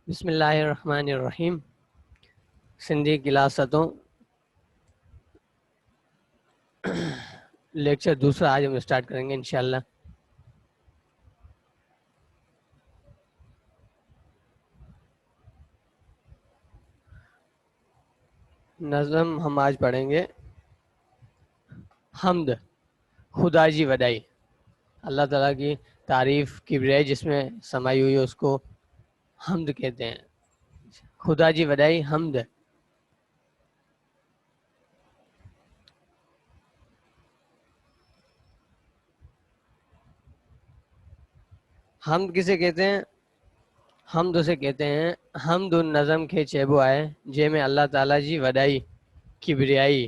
بسم اللہ الرحمن الرحیم. سندھی کلاستوں لیکچر دوسرا آج ہم اسٹارٹ کریں گے انشاءاللہ. نظم ہم آج پڑھیں گے حمد، خدا جی وڈائی. اللہ تعالیٰ کی تعریف کبریائی جس میں سمائی ہوئی ہے اس کو حمد کہتے ہیں. خدا جی وڈائی حمد. حمد کسے کہتے ہیں؟ حمد اسے کہتے ہیں حمد النظم کے چیبو آئے جے میں اللہ تعالیٰ جی وڈائی کبریائی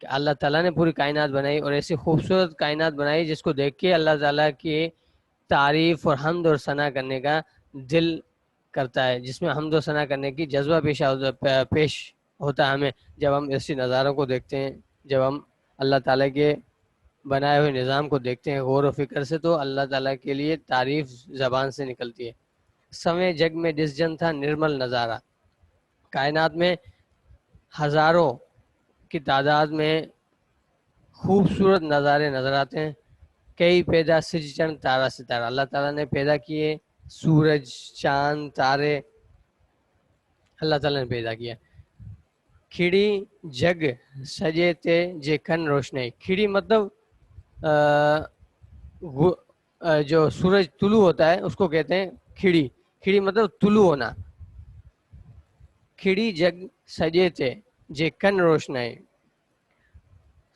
کہ اللہ تعالیٰ نے پوری کائنات بنائی اور ایسی خوبصورت کائنات بنائی جس کو دیکھ کے اللہ تعالیٰ کی تعریف اور حمد اور ثنا کرنے کا دل کرتا ہے, جس میں حمد و ثنا کرنے کی جذبہ پیش ہوتا ہے ہمیں جب ہم ایسی نظاروں کو دیکھتے ہیں, جب ہم اللہ تعالیٰ کے بنائے ہوئے نظام کو دیکھتے ہیں غور و فکر سے, تو اللہ تعالیٰ کے لیے تعریف زبان سے نکلتی ہے. سویں جگ میں ڈس جن تھا نرمل نظارہ, کائنات میں ہزاروں کی تعداد میں خوبصورت نظارے نظر آتے ہیں. کئی پیدا سج چند تارا ستارہ, اللہ تعالیٰ نے پیدا کیے سورج, چاند, تارے, اللہ تعالیٰ نے پیدا کیا. کھڑی جگ سجے تے جے کن روشنائی. کھڑی مطلب جو سورج طلوع ہوتا ہے اس کو کہتے ہیں کھڑی. کھڑی مطلب طلوع ہونا. کھڑی جگ سجے تے جے کن روشنائی,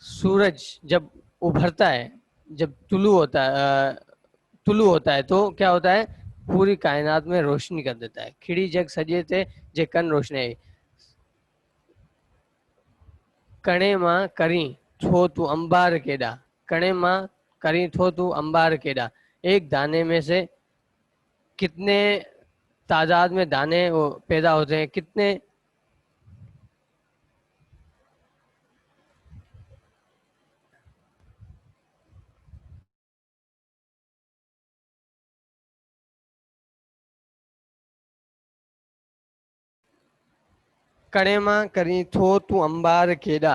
سورج جب ابھرتا ہے, جب طلوع ہوتا ہے تو کیا ہوتا ہے؟ پوری کائنات میں روشنی کر دیتا ہے. کھڑی جگ سجے تھے جے کن روشنائی, کڑے ماں کریں تھو تو انبار کیڈا, کڑے ماں کریں تھو تو انبار کیڈا. ایک دانے میں سے کتنے تعداد میں دانے وہ پیدا ہوتے ہیں, کتنے کڑے ماں کریں تھو تو انبار کیڈا.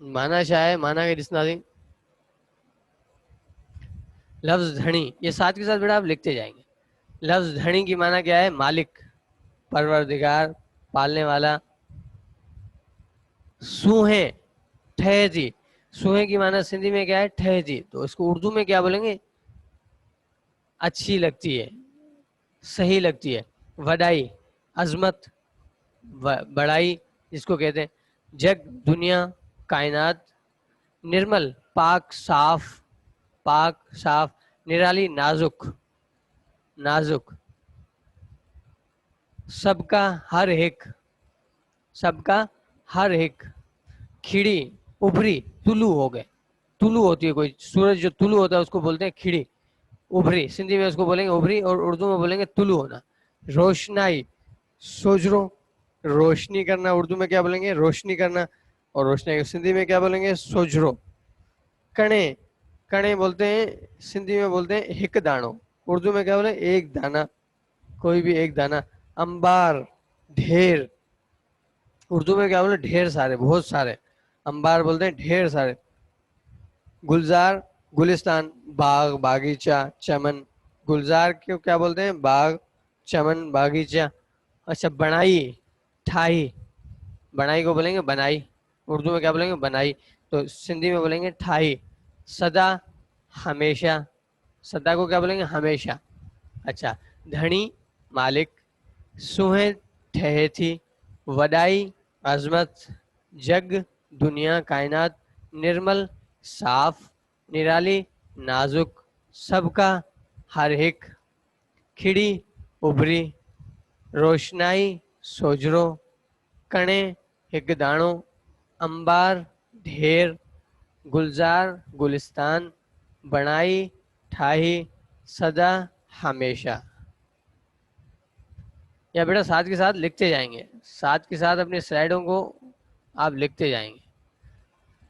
مانا کیا ہے, مانا کے ڈکشنری. لفظ دھنی, یہ ساتھ کے ساتھ بیٹا آپ لکھتے جائیں گے. لفظ دھنی کی مانا کیا ہے؟ مالک, پروردگار, پالنے والا. سوہیں, ٹھہرتی, سوہیں کی مانا سندھی میں کیا ہے؟ ٹھہرتی. تو اس کو اردو میں کیا بولیں گے؟ اچھی لگتی ہے, صحیح لگتی ہے. وڈائی, عظمت, بڑائی جس کو کہتے ہیں. جگ, دنیا, کائنات. نرمل, پاک صاف, پاک صاف. نرالی, نازک, نازک. سب کا, ہر ایک, سب کا ہر ایک. کھڑی, ابھری, طلوع ہو گئے. طلوع ہوتی ہے کوئی سورج جو طلوع ہوتا ہے اس کو بولتے ہیں کھڑی. ابھری سندھی میں اس کو بولیں گے ابھری, اور اردو میں بولیں گے طلوع ہونا. روشنائی, سوجرو, روشنی کرنا. اردو میں کیا بولیں گے؟ روشنی کرنا. اور روشنائی سندھی میں کیا بولیں گے؟ سوجرو. کڑے, کڑے بولتے ہیں سندھی میں بولتے ہیں ہک دانو. اردو میں کیا بولیں؟ ایک دانہ, کوئی بھی ایک دانہ. انبار, ڈھیر. اردو میں کیا بولے؟ ڈھیر سارے, بہت سارے. انبار بولتے ہیں ڈھیر سارے. گلزار, گلستان, باغ, باغیچہ, چمن. گلزار کو کیا بولتے ہیں؟ باغ, چمن, باغیچہ. اچھا, بڑائی, ٹھائی. بڑائی کو بولیں گے بنائی. اردو میں کیا بولیں گے؟ بنائی. تو سندھی میں بولیں گے ٹھائی. سدا, ہمیشہ. سدا کو کیا بولیں گے؟ ہمیشہ. اچھا, دھنی, مالک. سوہیں, ٹھہرتی. وڈائی, عظمت. جگ, دنیا, کائنات. نرمل, صاف. نرالی, نازک. سب کا, ہر ایک. کھڑی, ابھری. روشنائی, سوجرو. کڑے, ہک دانو. انبار, ڈھیر. گلزار, گلستان. بڑائی, ٹھائی. سدا, ہمیشہ. یا بیٹا ساتھ کے ساتھ لکھتے جائیں گے, ساتھ کے ساتھ اپنی سلائیڈوں کو آپ لکھتے جائیں گے.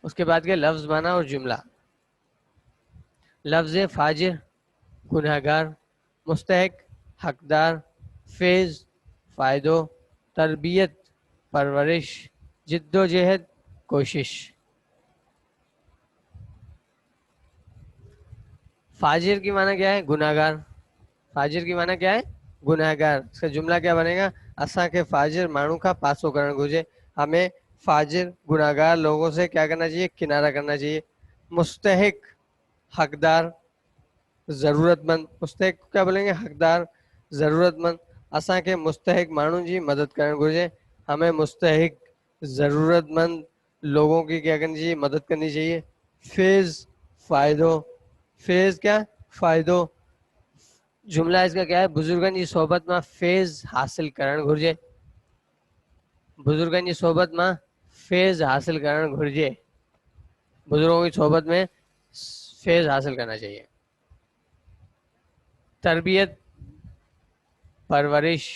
اس کے بعد کے لفظ مانا اور جملہ. لفظ فاجر, گنہگار. مستحق, حقدار. فیض, فائدو. تربیت, پرورش. جد و جہد, کوشش. فاجر کی معنی کیا ہے؟ گنہگار. فاجر کی معنی کیا ہے؟ گنہگار. اس کا جملہ کیا بنے گا؟ اساں کے فاجر مانو کا پاسو کرن گھرجے. ہمیں فاجر, گنہگار لوگوں سے کیا کرنا چاہیے؟ کنارہ کرنا چاہیے. مستحق, حقدار, ضرورت مند. مستحق کیا بولیں گے؟ حقدار, ضرورت مند. اساں کے مستحق مانو جی مدد کرن گھرجے. ہمیں مستحق, ضرورت مند لوگوں کی کیا کرنی چاہیے؟ مدد کرنی چاہیے. فیض, فائدو. فیض کیا؟ فائدو. جملہ اس کا کیا ہے؟ بزرگن کی صحبت میں فیض حاصل کرن گھرجے. بزرگن کی صحبت میں فیض حاصل کرن گھرجے. بزرگوں کی صحبت میں فیض حاصل کرنا چاہیے. تربیت, پرورش.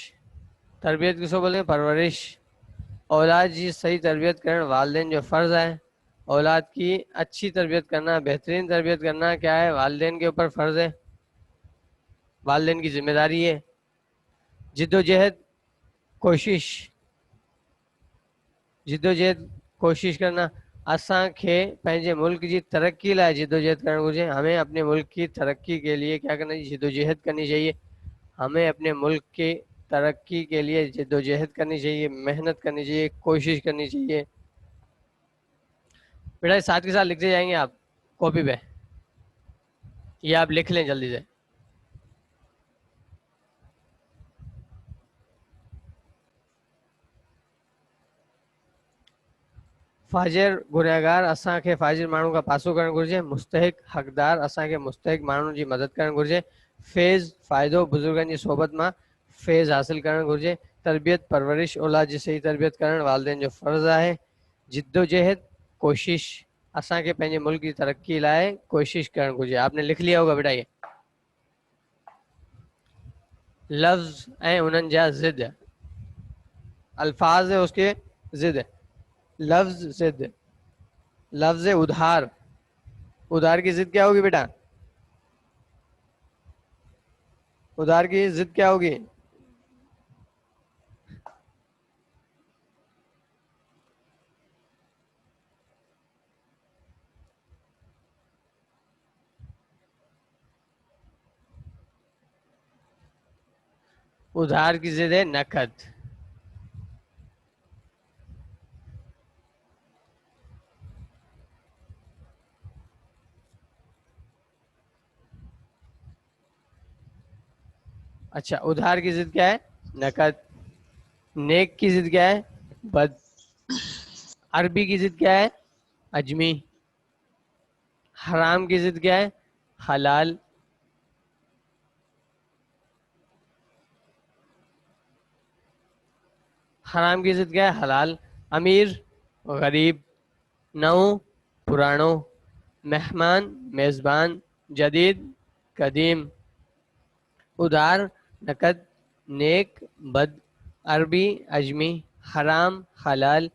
تربیت کس کو بولتے ہیں؟ پرورش. اولاد جی صحیح تربیت کرن والدین جو فرض ہے. اولاد کی اچھی تربیت کرنا, بہترین تربیت کرنا کیا ہے؟ والدین کے اوپر فرض ہے, والدین کی ذمہ داری ہے. جد و جہد, کوشش. جد و جہد, کوشش کرنا. اساں کے پنجے ملک کی ترقی لائے جد و جہد کرنا گھرجے. ہمیں اپنے ملک کی ترقی کے لیے کیا کرنا چاہیے؟ جد و جہد کرنی چاہیے. ہمیں اپنے ملک کی ترقی کے لیے جد و جہد کرنی چاہیے, محنت کرنی چاہیے, کوشش کرنی چاہیے. بیٹا ساتھ کے ساتھ لکھتے جائیں گے آپ کاپی پہ, یہ آپ لکھ لیں جلدی سے. فاجر, گنہگار اساں کے فاجر مانو کا پاسو کرن گھرجے. مستحق, حقدار اساں کے مستحق مانو جی مدد کرن گھرجے. فیض, فائدو. بزرگن جی صحبت میں فیض حاصل کرن گھرجے. تربیت, پرورش. اولاد جی صحیح تربیت کرن والدین جو فرض ہے. جد و جہد, کوشش. اساں کے پنجے ملک کی ترقی لائے کوشش کرن گھرجے. آپ نے لکھ لیا ہوگا بیٹا یہ. لفظ اے انہن جا ضد, الفاظ ہے اس کے ضد. لفظ ضد. لفظ ادھار, ادھار کی ضد کیا ہوگی بیٹا؟ ادھار کی ضد کیا ہوگی؟ ادھار کی ضد ہے نقد. اچھا ادھار کی ضد کیا ہے؟ نقد. نیک کی ضد کیا ہے؟ بد. عربی کی ضد کیا ہے؟ اجمی. حرام کی ضد کیا ہے؟ حلال. حرام کی ضد کیا ہے؟ حلال. امیر غریب. نو پرانو. مہمان میزبان. جدید قدیم. ادھار نقد. نیک بد. عربی اجمی. حرام حلال.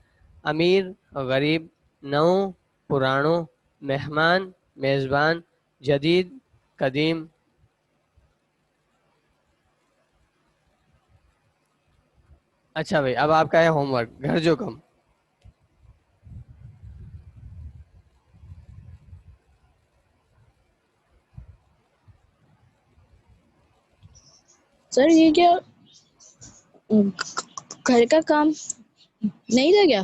امیر غریب. نو پرانو. مہمان میزبان. جدید قدیم. اچھا بھائی اب آپ کا ہے ہوم ورک گھر جو کم. سر یہ کیا گھر کا کام نہیں تھا کیا؟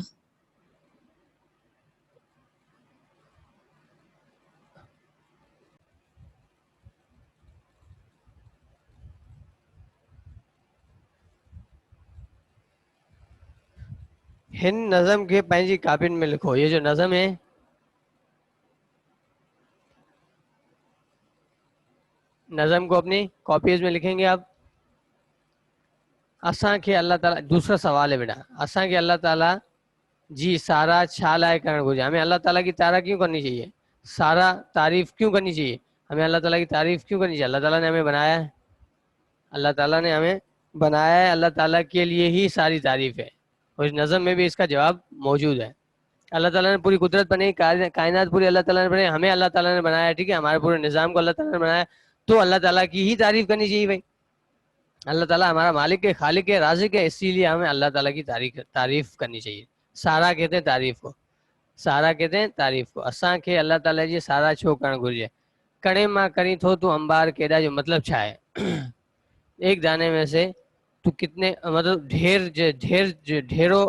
ہند نظم کے پنجی کاپن میں لکھو. یہ جو نظم ہے نظم کو اپنی کاپیز میں لکھیں گے آپ. اساں کے اللہ تعالیٰ دوسرا سوال ہے بیٹا. اساں کے اللہ تعالیٰ جی سارا چھا لائے کرن گجا. ہمیں اللہ تعالیٰ کی تعریف کیوں کرنی چاہیے؟ سارا تعریف کیوں کرنی چاہیے؟ ہمیں اللہ تعالیٰ کی تعریف کیوں کرنی چاہیے؟ اللہ تعالیٰ نے ہمیں بنایا ہے. اللہ تعالیٰ نے ہمیں بنایا ہے. اللہ تعالیٰ کے لیے ہی ساری تعریف ہے. اور اس نظم میں بھی اس کا جواب موجود ہے. اللہ تعالیٰ نے پوری قدرت بنائی, کائنات پوری اللہ تعالیٰ نے بنائی, ہمیں اللہ تعالیٰ نے بنایا ہے. ٹھیک ہے ہمارے پورے نظام کو اللہ تعالیٰ نے بنایا, تو اللہ تعالیٰ کی ہی تعریف کرنی چاہیے بھائی. اللہ تعالیٰ ہمارا مالک ہے, خالق ہے, رازق ہے, اسی لیے ہمیں اللہ تعالیٰ کی تعریف کرنی چاہیے. سارا کہتے ہیں تعریف کو. سارا کہتے ہیں تعریف کو. اساں کے اللہ تعالیٰ جی سارا چھو کرن گرجے. کڑے ماں کری تھو تو انبار کیڈا. جو مطلب چھا ہے ایک دانے میں سے تو کتنے مطلب ڈھیروں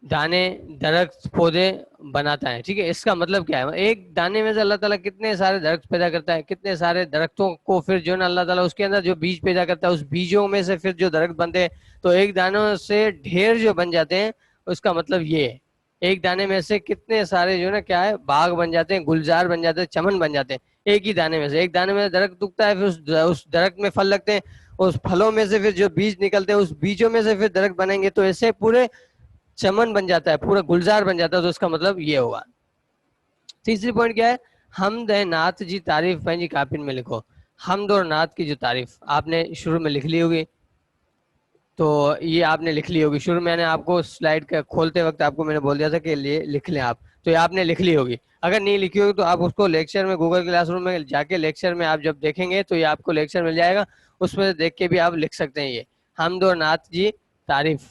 دانے درخت پودے بناتا ہے. ٹھیک ہے اس کا مطلب کیا ہے؟ ایک دانے میں سے اللہ تعالیٰ کتنے سارے درخت پیدا کرتا ہے, کتنے سارے درختوں کو پھر جو نا اللہ تعالیٰ اس کے اندر جو بیج پیدا کرتا ہے, اس بیجوں میں سے پھر جو درخت بنتے ہیں, تو ایک دانوں سے ڈھیر جو بن جاتے ہیں. اس کا مطلب یہ ہے ایک دانے میں سے کتنے سارے جو نا کیا ہے باغ بن جاتے ہیں, گلزار بن جاتے ہیں, چمن بن جاتے ہیں. ایک ہی دانے میں سے. ایک دانے میں درخت اگتا ہے, پھر اس درخت میں پھل لگتے ہیں, اس پھلوں میں سے پھر جو بیج نکلتے ہیں, اس بیجوں میں سے پھر درخت بنیں گے, تو ایسے پورے چمن بن جاتا ہے, پورا گلزار بن جاتا ہے. تو اس کا مطلب یہ ہوگا. تیسری پوائنٹ کیا ہے؟ حمد ہے نعت جی تعریف پنجی کاپن میں لکھو. حمد اور نعت کی جو تعریف آپ نے شروع میں لکھ لی ہوگی, تو یہ آپ نے لکھ لی ہوگی شروع میں نے آپ کو سلائڈ کا کھولتے وقت آپ کو میں نے بول دیا تھا کہ لکھ لیں آپ, تو یہ آپ نے لکھ لی ہوگی. اگر نہیں لکھی ہوگی تو آپ اس کو لیکچر میں گوگل کلاس روم میں جا کے لیکچر میں آپ جب دیکھیں گے تو یہ آپ کو لیکچر مل جائے گا, اس میں دیکھ کے بھی آپ لکھ سکتے ہیں. یہ حمد اور نعت جی تعریف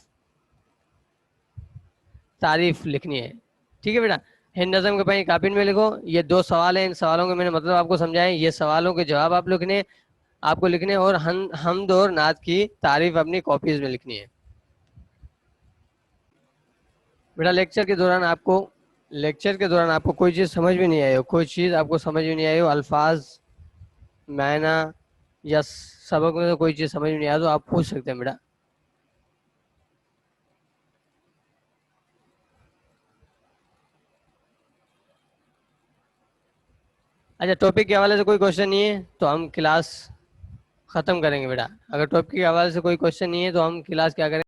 لکھنی ہے. ٹھیک ہے بیٹا. ہند نظم کے پہلے کاپن میں لکھو. یہ دو سوال ہیں, ان سوالوں کے میں نے مطلب آپ کو سمجھائیں. یہ سوالوں کے جواب آپ کو لکھنے اور حمد اور نعت کی تعریف اپنی کاپیز میں لکھنی ہے. بیٹا لیکچر کے دوران آپ کو کوئی چیز سمجھ میں نہیں آئی ہو, کوئی چیز آپ کو سمجھ میں نہیں آئی ہو, الفاظ معنی یا سبق میں سے کوئی چیز سمجھ میں نہیں آیا تو آپ پوچھ سکتے ہیں بیٹا. اچھا ٹاپک کے حوالے سے کوئی کوشچن نہیں ہے تو ہم کلاس ختم کریں گے بیٹا. اگر ٹاپک کے حوالے سے کوئی کوشچن نہیں ہے تو ہم کلاس کیا کریں گے؟